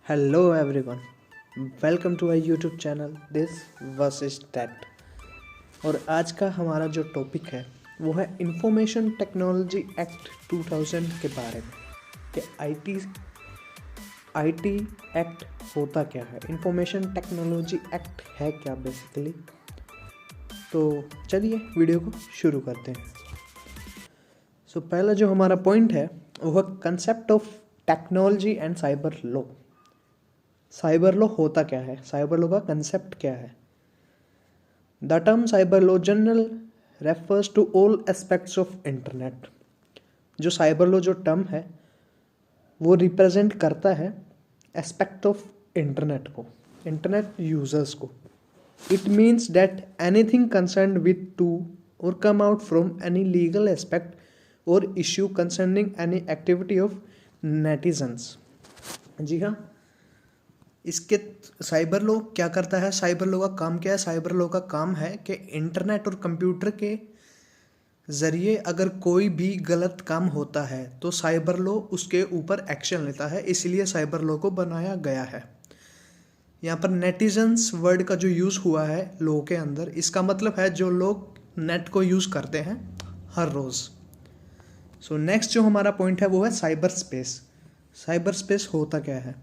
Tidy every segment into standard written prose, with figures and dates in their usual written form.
Hello everyone, welcome to our YouTube channel this versus that. और आज का हमारा जो टॉपिक है वो है इंफॉर्मेशन टेक्नोलॉजी एक्ट 2000 के बारे में कि आईटी एक्ट होता क्या है, इंफॉर्मेशन टेक्नोलॉजी एक्ट है क्या बेसिकली। तो चलिए वीडियो को शुरू करते हैं। पहला जो हमारा पॉइंट है वो है concept of technology and cyber law. Cyber law होता क्या है, साइबर लॉ का कंसेप्ट क्या है। The term cyber law general refers to all aspects of internet. जो साइबर लॉ जो टर्म है वो रिप्रेजेंट करता है एस्पेक्ट ऑफ इंटरनेट को, इंटरनेट यूजर्स को। It means that anything concern with to और come out from any legal aspect और issue concerning any activity of netizens. जी हाँ, इसके साइबर लॉ क्या करता है, साइबर लॉ का काम क्या है। साइबर लॉ का काम है कि इंटरनेट और कंप्यूटर के ज़रिए अगर कोई भी गलत काम होता है तो साइबर लॉ उसके ऊपर एक्शन लेता है, इसलिए साइबर लॉ को बनाया गया है। यहाँ पर नेटिजन्स वर्ड का जो यूज़ हुआ है लॉ के अंदर, इसका मतलब है जो लोग नेट को यूज़ करते हैं हर रोज़। नेक्स्ट जो हमारा पॉइंट है वो है साइबर स्पेस। साइबर स्पेस होता क्या है।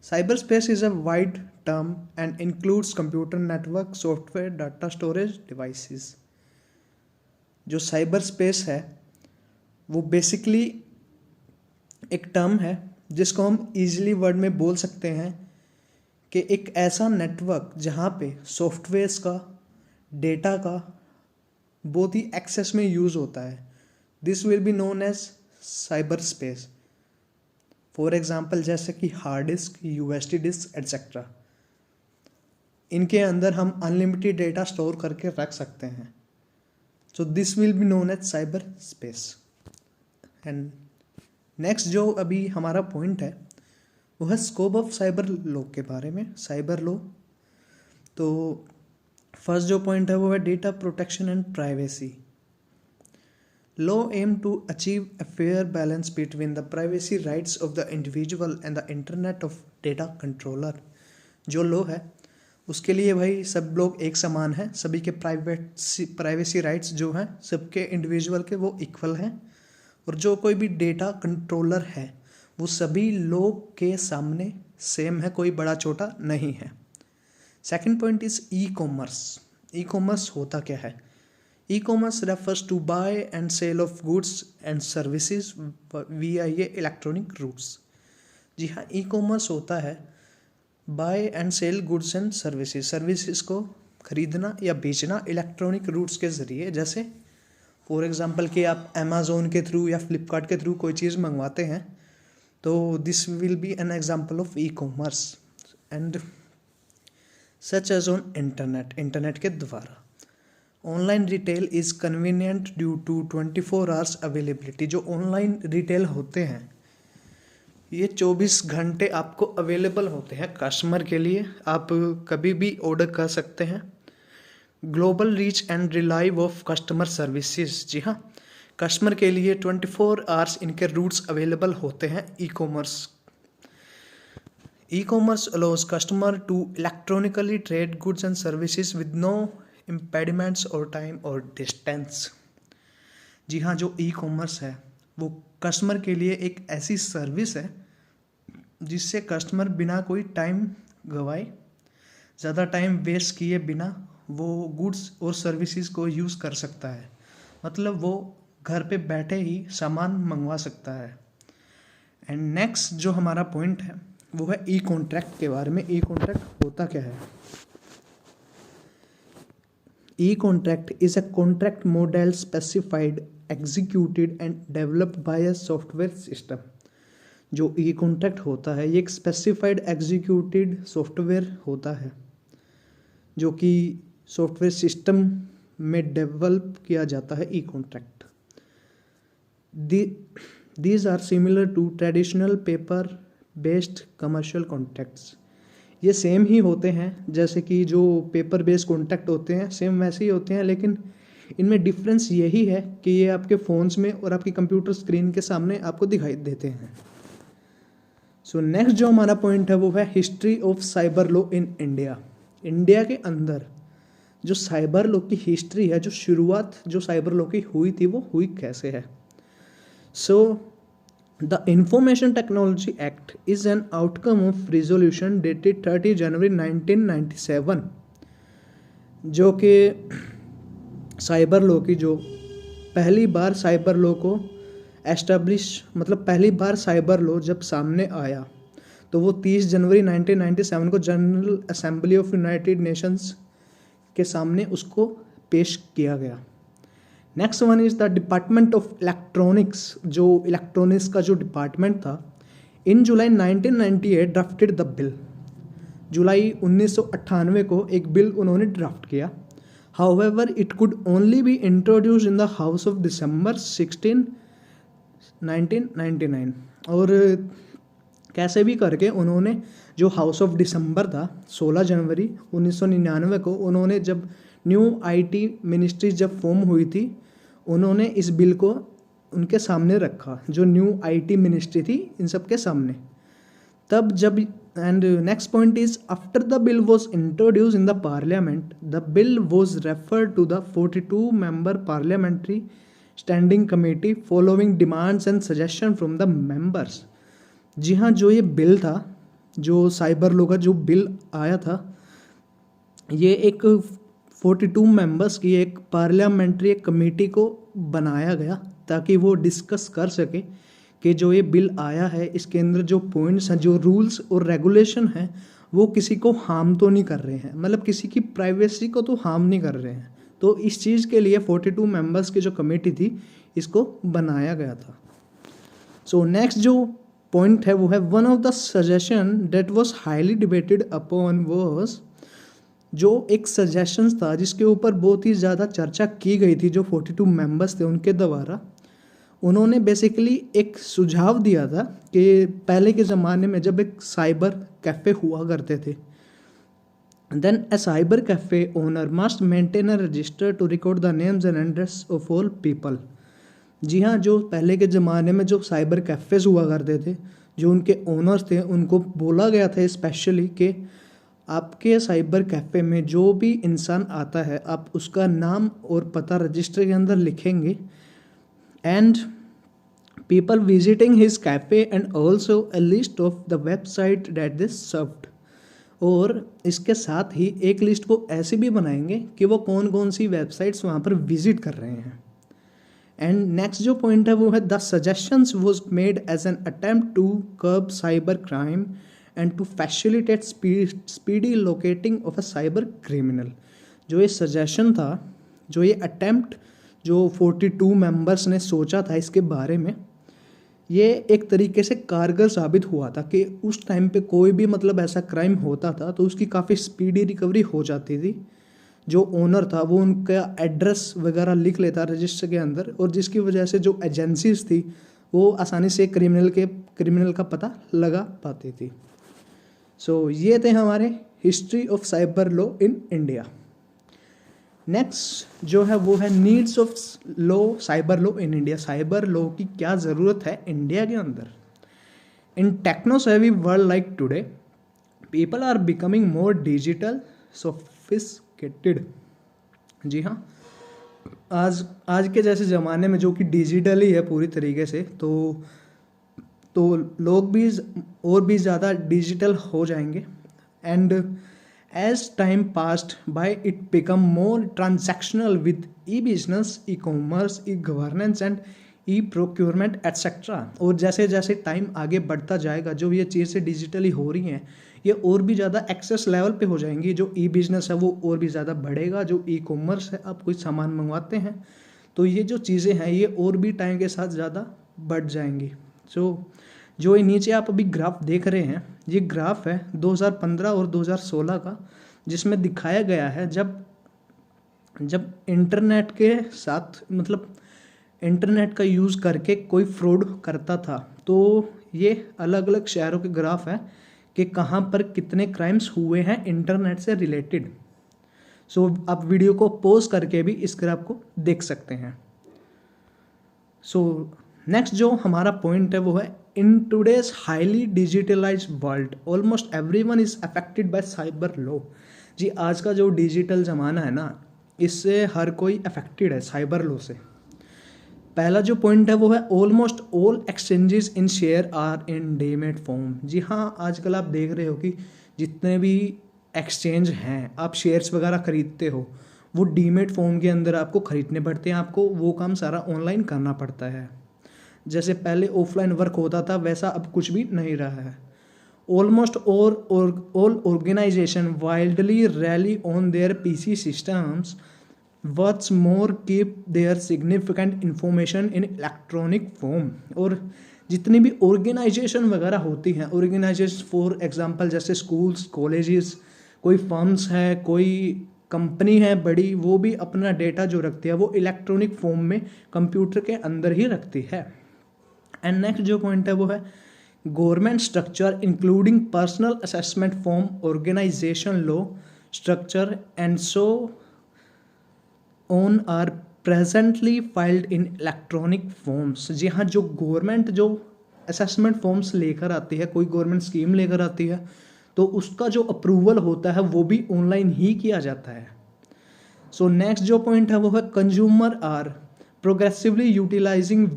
Cyberspace is a wide term and includes computer network, software, data storage devices. जो साइबर स्पेस है वो बेसिकली एक टर्म है जिसको हम इजीली वर्ड में बोल सकते हैं कि एक ऐसा नेटवर्क जहाँ पे सॉफ्टवेयर्स का, डेटा का बहुत ही एक्सेस में यूज़ होता है। This will be known as cyber space. For example जैसे कि hard disk, USD disk etcetera, इनके अंदर हम अनलिमिटेड डेटा स्टोर करके रख सकते हैं। This will be known as cyber space. And next जो अभी हमारा पॉइंट है वो है स्कोप ऑफ साइबर लॉ के बारे में। साइबर लॉ तो फर्स्ट जो पॉइंट है वो है data protection and privacy. Law aim to achieve a fair balance between the privacy rights of the individual and the internet of data controller। जो law है उसके लिए भाई सब लोग एक समान हैं, सभी के प्राइवेसी राइट्स जो हैं सबके इंडिविजुअल के वो इक्वल हैं, और जो कोई भी डेटा कंट्रोलर है वो सभी लोग के सामने सेम है, कोई बड़ा छोटा नहीं है। Second point is E commerce. E commerce होता क्या है। E-commerce refers to buy and sale of goods and services via ये इलेक्ट्रॉनिक रूट्स। जी हाँ, ई कॉमर्स होता है buy and sell goods and services को खरीदना या बेचना इलेक्ट्रॉनिक रूट्स के ज़रिए। जैसे फॉर एग्जांपल कि आप अमेज़ोन के थ्रू या फ्लिपकार्ट के थ्रू कोई चीज़ मंगवाते हैं तो this will be an example of e commerce. And such as on internet के द्वारा। Online retail is convenient due to 24 hours availability. जो ऑनलाइन रिटेल होते हैं ये 24 घंटे आपको अवेलेबल होते हैं कस्टमर के लिए, आप कभी भी ऑर्डर कर सकते हैं। Global reach and relive of customer services. जी हाँ, कस्टमर के लिए 24 आवर्स इनके रूट्स अवेलेबल होते हैं e commerce. E commerce allows customer to electronically trade goods and services with no impediments और टाइम और डिस्टेंस। जी हाँ, जो ई कॉमर्स है वो कस्टमर के लिए एक ऐसी सर्विस है जिससे कस्टमर बिना कोई टाइम गवाए, ज़्यादा टाइम वेस्ट किए बिना वो गुड्स और सर्विसेज को यूज़ कर सकता है। मतलब वो घर पे बैठे ही सामान मंगवा सकता है। एंड नेक्स्ट जो हमारा पॉइंट है वो है ई कॉन्ट्रैक्ट के बारे में। ई कॉन्ट्रैक्ट होता क्या है। E-contract is a contract model specified, executed and developed by a software system। जो E-contract होता है ये एक specified executed सॉफ्टवेयर होता है जो कि सॉफ्टवेयर सिस्टम में डेवलप किया जाता है। E-contract these are similar to traditional paper based commercial contracts। ये सेम ही होते हैं जैसे कि जो पेपर बेस्ड कॉन्ट्रैक्ट होते हैं, सेम वैसे ही होते हैं, लेकिन इनमें डिफरेंस यही है कि ये आपके फ़ोन्स में और आपकी कंप्यूटर स्क्रीन के सामने आपको दिखाई देते हैं। सो नेक्स्ट जो हमारा पॉइंट है वो है history of cyber law in India. India के अंदर जो साइबर लॉ की हिस्ट्री है, जो शुरुआत जो साइबर लॉ की हुई थी वो हुई कैसे है। So the information technology act is an outcome of resolution dated 30 जनवरी 1997, जो कि साइबर लॉ की जो पहली बार साइबर लॉ को एस्टेब्लिश, मतलब पहली बार साइबर लॉ जब सामने आया तो वो 30 जनवरी 1997 को general assembly of United Nations के सामने उसको पेश किया गया। Next one is the department of electronics. जो इलेक्ट्रॉनिक्स का जो डिपार्टमेंट था, इन जुलाई 1998 ड्राफ्टेड द बिल। जुलाई 1998 को एक बिल उन्होंने ड्राफ्ट किया। However it could only be introduce in the house of December 16, 1999। और कैसे भी करके उन्होंने जो हाउस ऑफ दिसंबर था 16 जनवरी 1999 को, उन्होंने जब न्यू आईटी मिनिस्ट्री जब फॉर्म हुई थी, उन्होंने इस बिल को उनके सामने रखा, जो न्यू आईटी मिनिस्ट्री थी इन सब के सामने। तब जब and next point is after the bill was introduce in the parliament, the bill was referred to the 42 member parliamentary standing committee following demands and suggestion from the members. जी हाँ, जो ये बिल था, जो साइबर लॉ का जो bill आया था, ये एक 42 मेंबर्स की एक पार्लियामेंट्री एक कमेटी को बनाया गया ताकि वो डिस्कस कर सके कि जो ये बिल आया है इसके अंदर जो पॉइंट्स हैं, जो रूल्स और रेगुलेशन हैं, वो किसी को हार्म तो नहीं कर रहे हैं, मतलब किसी की प्राइवेसी को तो हार्म नहीं कर रहे हैं। तो इस चीज़ के लिए 42 मेंबर्स की जो कमेटी थी इसको बनाया गया था। सो नेक्स्ट जो पॉइंट है वो है one of the suggestion that was highly debated upon was, जो एक सजेशंस था जिसके ऊपर बहुत ही ज़्यादा चर्चा की गई थी, जो 42 मेंबर्स थे उनके द्वारा। उन्होंने बेसिकली एक सुझाव दिया था कि पहले के ज़माने में जब एक साइबर कैफ़े हुआ करते थे, then a cyber cafe owner must maintain a register to record the names and address of all people. जी हाँ, जो पहले के ज़माने में जो साइबर कैफ़ेज़ हुआ करते थे, जो उनके ओनर्स थे, उनको बोला गया था स्पेशली कि आपके साइबर कैफ़े में जो भी इंसान आता है आप उसका नाम और पता रजिस्टर के अंदर लिखेंगे, and people visiting his cafe and also a list of the website that they served. और इसके साथ ही एक लिस्ट वो ऐसी भी बनाएंगे कि वो कौन कौन सी वेबसाइट्स वहाँ पर विजिट कर रहे हैं। एंड नेक्स्ट जो पॉइंट है वो है the suggestions was made as an attempt to curb cyber crime and to facilitate speedy locating of a cyber criminal. जो ये सजेशन था, जो ये अटेम्प्ट जो 42 मेंबर्स ने सोचा था इसके बारे में, ये एक तरीके से कारगर साबित हुआ था कि उस टाइम पे कोई भी मतलब ऐसा क्राइम होता था तो उसकी काफ़ी स्पीडी रिकवरी हो जाती थी। जो ओनर था वो उनका एड्रेस वगैरह लिख लेता रजिस्टर के अंदर, और जिसकी वजह से जो एजेंसीज थी वो आसानी से क्रिमिनल का पता लगा पाती थी। सो ये थे हमारे history of cyber law in India. Next जो है वो है needs of law, cyber law in India. Cyber law की क्या ज़रूरत है इंडिया के अंदर। In techno savvy world like today, people are becoming more digital sophisticated. जी हाँ, आज के जैसे ज़माने में जो कि डिजिटल ही है पूरी तरीके से, तो लोग भी और भी ज़्यादा डिजिटल हो जाएंगे। And as time passed by it become more transactional with e business, e commerce, e governance and e procurement etcetera. और जैसे जैसे टाइम आगे बढ़ता जाएगा, जो ये चीज़ें डिजिटली हो रही हैं, ये और भी ज़्यादा एक्सेस लेवल पे हो जाएंगी। जो ई बिजनेस है वो और भी ज़्यादा बढ़ेगा। जो ई कॉमर्स है, आप कोई सामान मंगवाते हैं तो ये जो चीज़ें हैं ये और भी टाइम के साथ ज़्यादा बढ़ जाएंगी। जो ये नीचे आप अभी ग्राफ देख रहे हैं, ये ग्राफ है 2015 और 2016 का, जिसमें दिखाया गया है जब इंटरनेट के साथ, मतलब इंटरनेट का यूज़ करके कोई फ्रॉड करता था, तो ये अलग अलग शहरों के ग्राफ है कि कहाँ पर कितने क्राइम्स हुए हैं इंटरनेट से रिलेटेड। सो आप वीडियो को पॉज करके भी इस ग्राफ को देख सकते हैं। सो नेक्स्ट जो हमारा पॉइंट है वो है in today's highly digitalise world almost everyone is affected by cyber law. जी आज का जो डिजिटल ज़माना है ना, इससे हर कोई अफेक्टेड है साइबर लॉ से। पहला जो पॉइंट है वो है almost all exchanges in share are in demat form. जी हाँ, आजकल आप देख रहे हो कि जितने भी एक्सचेंज हैं, आप शेयर्स वगैरह खरीदते हो, वो डीमेट फॉर्म के अंदर आपको खरीदने पड़ते हैं। आपको वो काम सारा ऑनलाइन करना पड़ता है। जैसे पहले ऑफलाइन वर्क होता था, वैसा अब कुछ भी नहीं रहा है। Almost all organisation wildly rely on their PC systems. What's more, keep their significant information in electronic form। और जितनी भी ऑर्गेनाइजेशन वगैरह होती हैं, ऑर्गेनाइजेशन फॉर एग्जांपल जैसे स्कूल्स, कॉलेजेस, कोई फर्म्स है, कोई कंपनी है बड़ी, वो भी अपना डेटा जो रखती है वो इलेक्ट्रॉनिक फॉर्म में कंप्यूटर के अंदर ही रखती है। एंड नेक्स्ट जो पॉइंट है वो है government structure including personal assessment form, organisation law structure and so on are presently filed in electronic forms. जी हाँ, जो गवर्नमेंट जो असेसमेंट फॉर्म्स लेकर आती है, कोई गवर्नमेंट स्कीम लेकर आती है, तो उसका जो अप्रूवल होता है वो भी ऑनलाइन ही किया जाता है। सो नेक्स्ट जो पॉइंट है वो है consumer are progressively utilising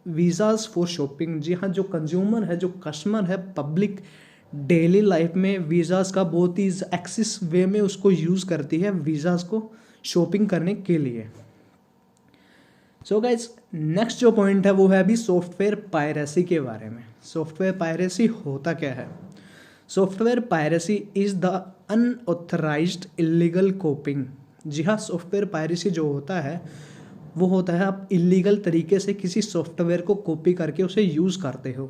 visas for shopping. जी हाँ, जो कंज्यूमर है, जो कस्टमर है, पब्लिक डेली लाइफ में वीज़ाज का बहुत ही एक्सिस वे में उसको यूज़ करती है, वीज़ाज को शॉपिंग करने के लिए। सो गाइज, नेक्स्ट जो पॉइंट है वो है अभी सॉफ्टवेयर पायरेसी के बारे में। सॉफ्टवेयर पायरेसी होता क्या है? Software piracy is the unauthorised illegal copying. जी हाँ, सॉफ्टवेयर पायरेसी जो होता है वो होता है आप इलीगल तरीके से किसी सॉफ्टवेयर को कॉपी करके उसे यूज़ करते हो।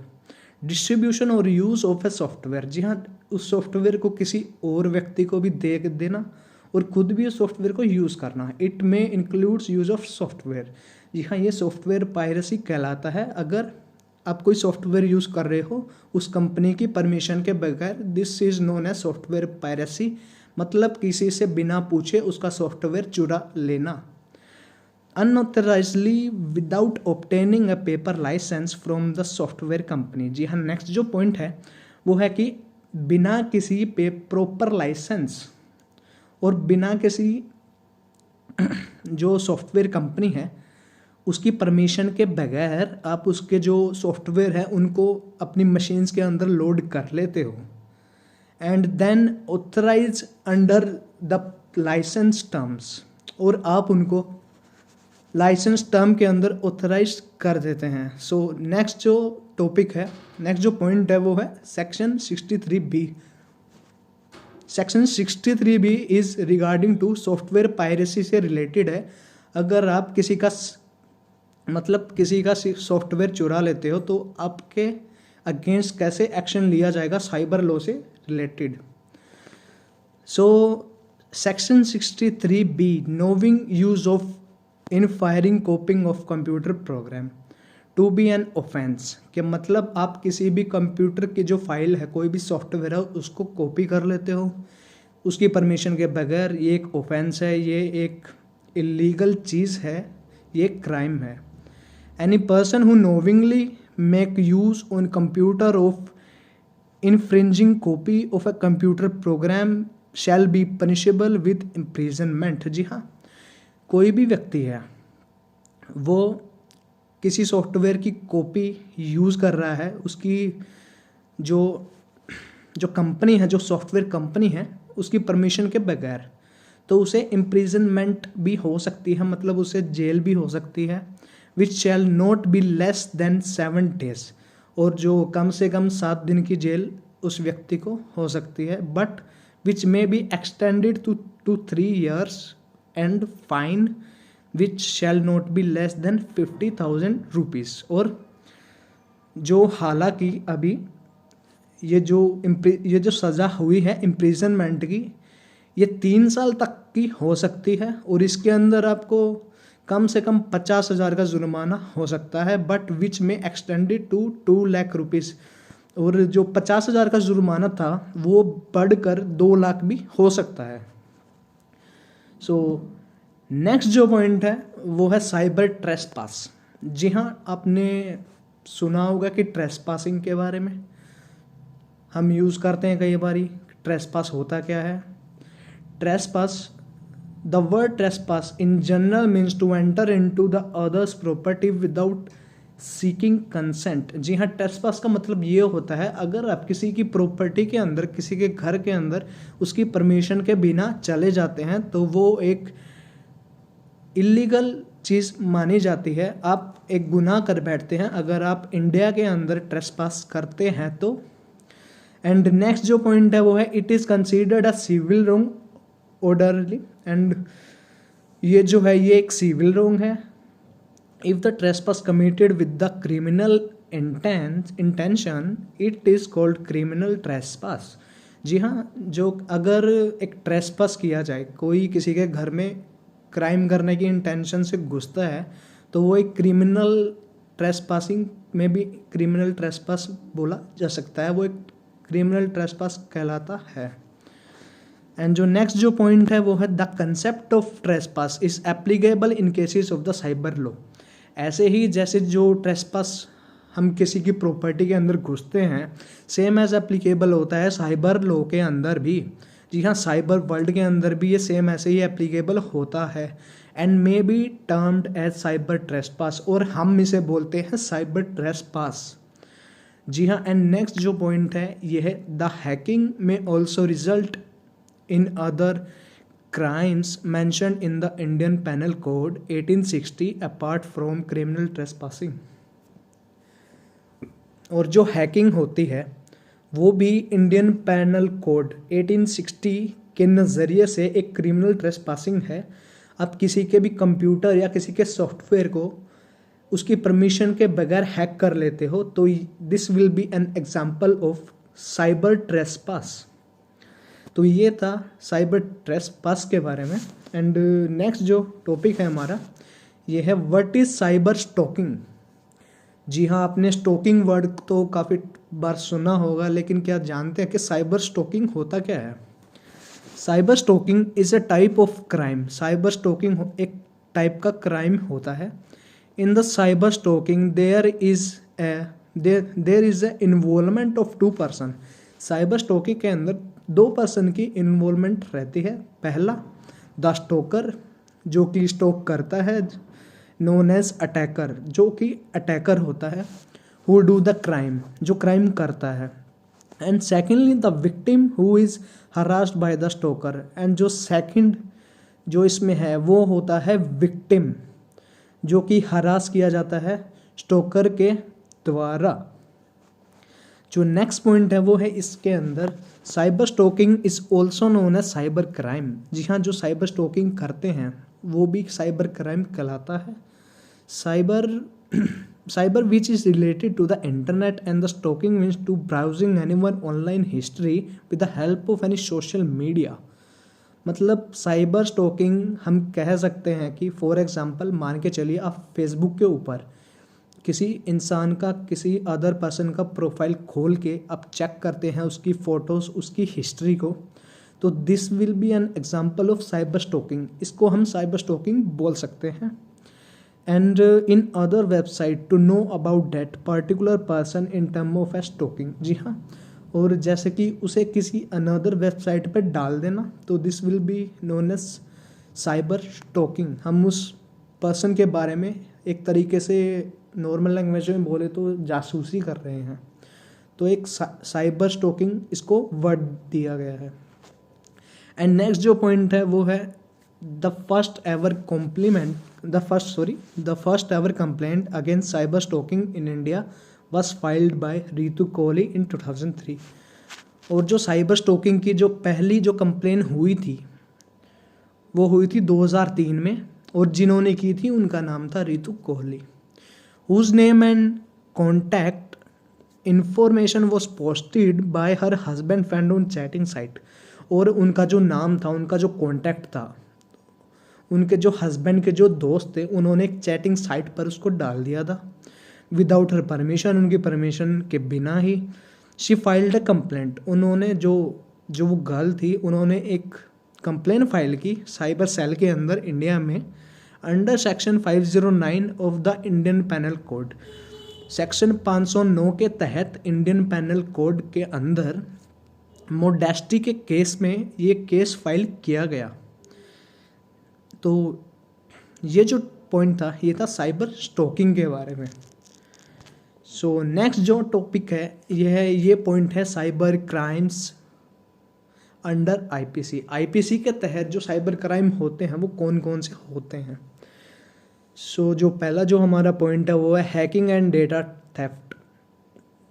डिस्ट्रीब्यूशन और यूज़ ऑफ ए सॉफ्टवेयर। जी हाँ, उस सॉफ्टवेयर को किसी और व्यक्ति को भी दे देना और खुद भी उस सॉफ्टवेयर को यूज़ करना। It may includes use of software. जी हाँ, ये सॉफ्टवेयर पायरेसी कहलाता है। अगर आप कोई सॉफ्टवेयर यूज़ कर रहे हो उस कंपनी की परमिशन के बगैर, this is known as software piracy. मतलब किसी से बिना पूछे उसका सॉफ्टवेयर चुरा लेना। Unauthorisedly without obtaining a paper licence from the software company. जी हाँ, नेक्स्ट जो पॉइंट है वो है कि बिना किसी प्रॉपर लाइसेंस और बिना किसी जो सॉफ्टवेयर कंपनी है उसकी परमिशन के बगैर आप उसके जो सॉफ्टवेयर है उनको अपनी मशीन्स के अंदर लोड कर लेते हो and then authorise under the licence terms, और आप उनको लाइसेंस टर्म के अंदर ऑथराइज कर देते हैं। सो नेक्स्ट जो टॉपिक है, नेक्स्ट जो पॉइंट है वो है section 63B। Section 63B is regarding to software piracy से रिलेटेड है। अगर आप किसी का सॉफ्टवेयर चुरा लेते हो तो आपके अगेंस्ट कैसे एक्शन लिया जाएगा साइबर लॉ से related. So section 63B knowing use of infringing copying of computer program to be an offence. कि मतलब आप किसी भी कंप्यूटर की जो फाइल है, कोई भी सॉफ्टवेयर है, उसको कॉपी कर लेते हो उसकी परमिशन के बगैर, ये एक ऑफेंस है, ये एक इलीगल चीज़ है, ये क्राइम है। Any person who knowingly make use on computer of infringing copy of a computer program shall be punishable with imprisonment. जी हाँ, कोई भी व्यक्ति है वो किसी सॉफ्टवेयर की कॉपी यूज़ कर रहा है, उसकी जो कंपनी है, जो सॉफ्टवेयर कंपनी है, उसकी परमिशन के बगैर, तो उसे इम्प्रिजनमेंट भी हो सकती है, मतलब उसे जेल भी हो सकती है। Which shall not be less than 7 days, और जो कम से कम 7 दिन की जेल उस व्यक्ति को हो सकती है। But which may be extended to 3 years and fine which shall not be less than 50,000 rupees। और जो हालांकि अभी ये जो सज़ा हुई है इम्प्रिजनमेंट की, ये 3 साल तक की हो सकती है और इसके अंदर आपको कम से कम 50,000 का जुर्माना हो सकता है। बट विच में एक्सटेंडेड टू 2 लाख रुपीज़, और जो 50,000 का जुर्माना था वो बढ़कर 2 लाख भी हो सकता है। सो नेक्स्ट जो पॉइंट है वो है साइबर ट्रेसपास। जी हाँ, आपने सुना होगा कि ट्रेसपासिंग के बारे में। हम यूज़ करते हैं कई बारी। ट्रेसपास होता क्या है? Trespass, the word trespass in general means to enter into the others property without seeking consent. जी हाँ, ट्रेसपास का मतलब ये होता है, अगर आप किसी की प्रॉपर्टी के अंदर, किसी के घर के अंदर उसकी परमिशन के बिना चले जाते हैं तो वो एक इलीगल चीज़ मानी जाती है। आप एक गुनाह कर बैठते हैं अगर आप इंडिया के अंदर ट्रेसपास करते हैं तो। एंड नेक्स्ट जो पॉइंट है वो है, it is considered a civil wrong orderly. And ये जो है ये एक सिविल रॉन्ग है। If the trespass committed with the criminal intention it is called criminal trespass. जी हाँ, जो अगर एक ट्रेसपास किया जाए, कोई किसी के घर में क्राइम करने की इंटेंशन से घुसता है तो वो एक क्रिमिनल ट्रेसपासिंग में भी क्रिमिनल ट्रेसपास बोला जा सकता है, वो एक क्रिमिनल ट्रेसपास कहलाता है। एंड जो नेक्स्ट जो पॉइंट है वो है, the concept of trespass is applicable in cases of the cyber law. ऐसे ही जैसे जो ट्रेसपास हम किसी की प्रॉपर्टी के अंदर घुसते हैं, सेम एज एप्लीकेबल होता है साइबर लॉ के अंदर भी। जी हाँ, साइबर वर्ल्ड के अंदर भी ये सेम ऐसे ही एप्लीकेबल होता है। And may be termed as cyber trespass, और हम इसे बोलते हैं साइबर ट्रेसपास। जी हाँ, एंड नेक्स्ट जो पॉइंट है ये है, द हैकिंग में also result in other crimes mentioned in the Indian Penal Code 1860 apart from criminal trespassing। और जो हैकिंग होती है वो भी इंडियन पैनल कोड 1860 के नज़रिए से एक क्रिमिनल ट्रेसपासिंग है। आप किसी के भी कंप्यूटर या किसी के सॉफ्टवेयर को उसकी परमिशन के बगैर हैक कर लेते हो तो this will be an example of cyber trespass. तो ये था साइबर ट्रेसपास के बारे में। एंड नेक्स्ट जो टॉपिक है हमारा ये है, व्हाट इज़ साइबर स्टॉकिंग। जी हाँ, आपने स्टॉकिंग वर्ड तो काफ़ी बार सुना होगा, लेकिन क्या जानते हैं कि साइबर स्टॉकिंग होता क्या है? Cyber stalking is a type of crime. Cyber stalking एक टाइप का क्राइम होता है। In the cyber stalking there is a involvement of two person. साइबर स्टॉकिंग के अंदर दो पर्सन की इन्वॉल्वमेंट रहती है। पहला, द स्टॉकर जो कि स्टॉक करता है, नोन एज अटैकर जो कि अटैकर होता है, हु डू द क्राइम जो क्राइम करता है। And secondly the victim who is harassed by the stalker. And जो सेकंड जो इसमें है वो होता है विक्टिम, जो कि हरास किया जाता है स्टॉकर के द्वारा। जो नेक्स्ट पॉइंट है वो है इसके अंदर, cyber stalking is also known as cyber crime. जी हाँ, जो साइबर स्टॉकिंग करते हैं वो भी साइबर क्राइम कहलाता है। Cyber which is related to the internet and the stalking means to browsing anyone online history with the help of any social media. मतलब साइबर स्टॉकिंग हम कह सकते हैं कि फॉर एग्जांपल मान के चलिए आप फेसबुक के ऊपर किसी इंसान का, किसी अदर पर्सन का प्रोफाइल खोल के आप चेक करते हैं उसकी फ़ोटोज़, उसकी हिस्ट्री को, तो this will be an example of cyber stalking. इसको हम साइबर स्टॉकिंग बोल सकते हैं। And in other website to know about that particular person in term of a stalking. जी हाँ, और जैसे कि उसे किसी अनदर वेबसाइट पर डाल देना तो this will be known as cyber stalking. हम उस पर्सन के बारे में एक तरीके से नॉर्मल लैंग्वेज में बोले तो जासूसी कर रहे हैं। तो एक साइबर स्टॉकिंग इसको वर्ड दिया गया है। एंड नेक्स्ट जो पॉइंट है वो है, the first ever complaint against cyber stocking in India was filed by Ritu Kohli in 2003। और जो साइबर स्टॉकिंग की जो पहली जो कंप्लेन हुई थी वो हुई थी 2003 में, और जिन्होंने की थी उनका नाम था Ritu Kohli. whose name and contact information was posted by her husband friend on chatting site। और उनका जो नाम था, उनका जो कॉन्टैक्ट था, उनके जो हस्बैंड के जो दोस्त थे, उन्होंने एक चैटिंग साइट पर उसको डाल दिया था विदाउट हर परमिशन, उनकी परमिशन के बिना ही। She filed a complaint. उन्होंने जो वो गर्ल थी उन्होंने एक कंप्लेन फाइल की साइबर सेल के अंदर इंडिया में under section 509 of the Indian penal code. Section 509 के तहत इंडियन पेनल कोड के अंदर मोडेस्टी के केस में ये केस फाइल किया गया। तो ये जो पॉइंट था ये था साइबर स्टॉकिंग के बारे में। सो नेक्स्ट जो टॉपिक है ये पॉइंट है cyber crimes under IPC. IPC के तहत जो साइबर क्राइम होते हैं वो कौन कौन से होते हैं। सो जो पहला जो हमारा पॉइंट है वो है हैकिंग एंड डेटा थेफ्ट।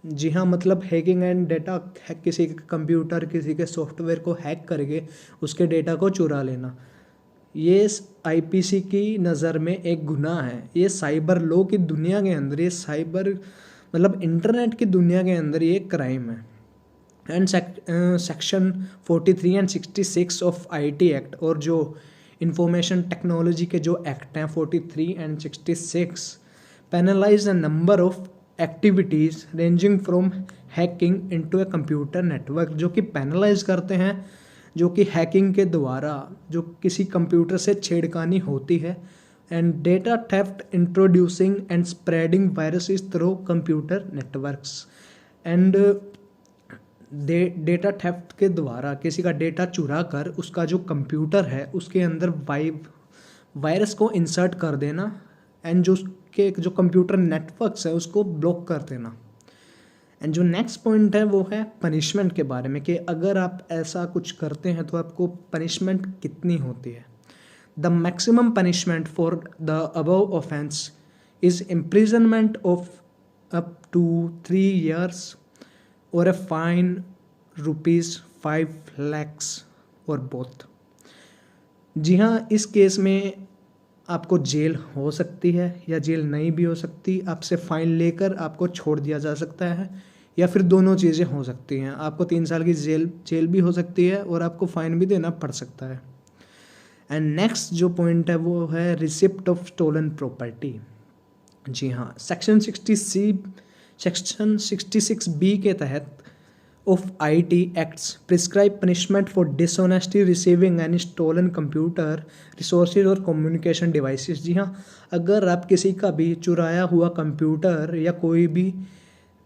जी हाँ, मतलब हैकिंग एंड डेटा, किसी के कंप्यूटर किसी के सॉफ्टवेयर को हैक करके उसके डेटा को चुरा लेना, ये आईपीसी की नज़र में एक गुनाह है। ये साइबर लॉ की दुनिया के अंदर, ये साइबर मतलब इंटरनेट की दुनिया के अंदर ये क्राइम है। And section 43 and 66 of IT act और जो इंफॉर्मेशन टेक्नोलॉजी के जो एक्ट हैं 43 and 66 penalise a number of activities ranging from hacking into a computer network, जो कि पेनलाइज करते हैं जो कि हैकिंग के द्वारा जो किसी कंप्यूटर से छेड़खानी होती है, and data theft introducing and spreading viruses through computer networks. And data theft के द्वारा किसी का डेटा चुरा कर उसका जो कंप्यूटर है उसके अंदर वायरस को इंसर्ट कर देना, एंड जो उसके जो कंप्यूटर नेटवर्क्स है उसको ब्लॉक कर देना। एंड जो नेक्स्ट पॉइंट है वो है पनिशमेंट के बारे में कि अगर आप ऐसा कुछ करते हैं तो आपको पनिशमेंट कितनी होती है। The maximum punishment for the above offence is imprisonment of up to 3 years और ए फाइन ₹5 lakhs और बोथ। जी हाँ, इस केस में आपको जेल हो सकती है या जेल नहीं भी हो सकती। आपसे फाइन लेकर आपको छोड़ दिया जा सकता है, या फिर दोनों चीज़ें हो सकती हैं। आपको 3 साल की जेल भी हो सकती है और आपको फाइन भी देना पड़ सकता है। एंड नेक्स्ट जो पॉइंट है वो है रिसिप्ट ऑफ स्टोलन प्रॉपर्टी। जी हाँ, सेक्शन 66B के तहत ऑफ IT acts prescribe punishment for dishonesty receiving any stolen computer resources और कम्युनिकेशन डिवाइसेस। जी हाँ, अगर आप किसी का भी चुराया हुआ कंप्यूटर या कोई भी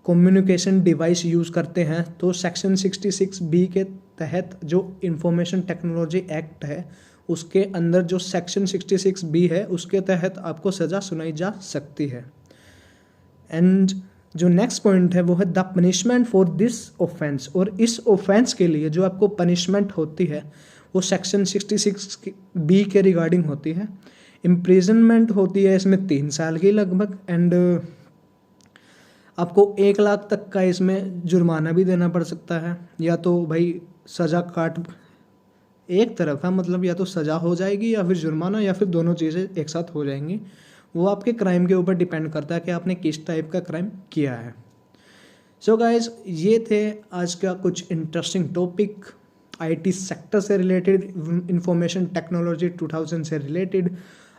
कम्युनिकेशन डिवाइस यूज़ करते हैं तो सेक्शन 66B के तहत जो इंफॉर्मेशन टेक्नोलॉजी एक्ट है उसके अंदर जो सेक्शन 66B है उसके तहत आपको सज़ा सुनाई जा सकती है। एंड जो नेक्स्ट पॉइंट है वो है the punishment for this offence, और इस ऑफेंस के लिए जो आपको पनिशमेंट होती है वो सेक्शन 66B के रिगार्डिंग होती है। इम्प्रिजनमेंट होती है इसमें 3 साल की लगभग, एंड आपको 1 लाख तक का इसमें जुर्माना भी देना पड़ सकता है, या तो भाई सज़ा काट एक तरफ है, मतलब या तो सज़ा हो जाएगी या फिर जुर्माना या फिर दोनों चीज़ें एक साथ हो जाएंगी। वो आपके क्राइम के ऊपर डिपेंड करता है कि आपने किस टाइप का क्राइम किया है। सो गाइज, ये थे आज का कुछ इंटरेस्टिंग टॉपिक आईटी सेक्टर से रिलेटेड, इंफॉर्मेशन टेक्नोलॉजी 2000 से रिलेटेड।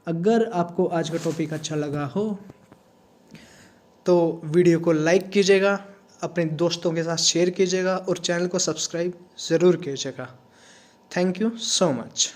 अगर आपको आज का टॉपिक अच्छा लगा हो तो वीडियो को लाइक कीजिएगा, अपने दोस्तों के साथ शेयर कीजिएगा और चैनल को सब्सक्राइब ज़रूर कीजिएगा। Thank you so much.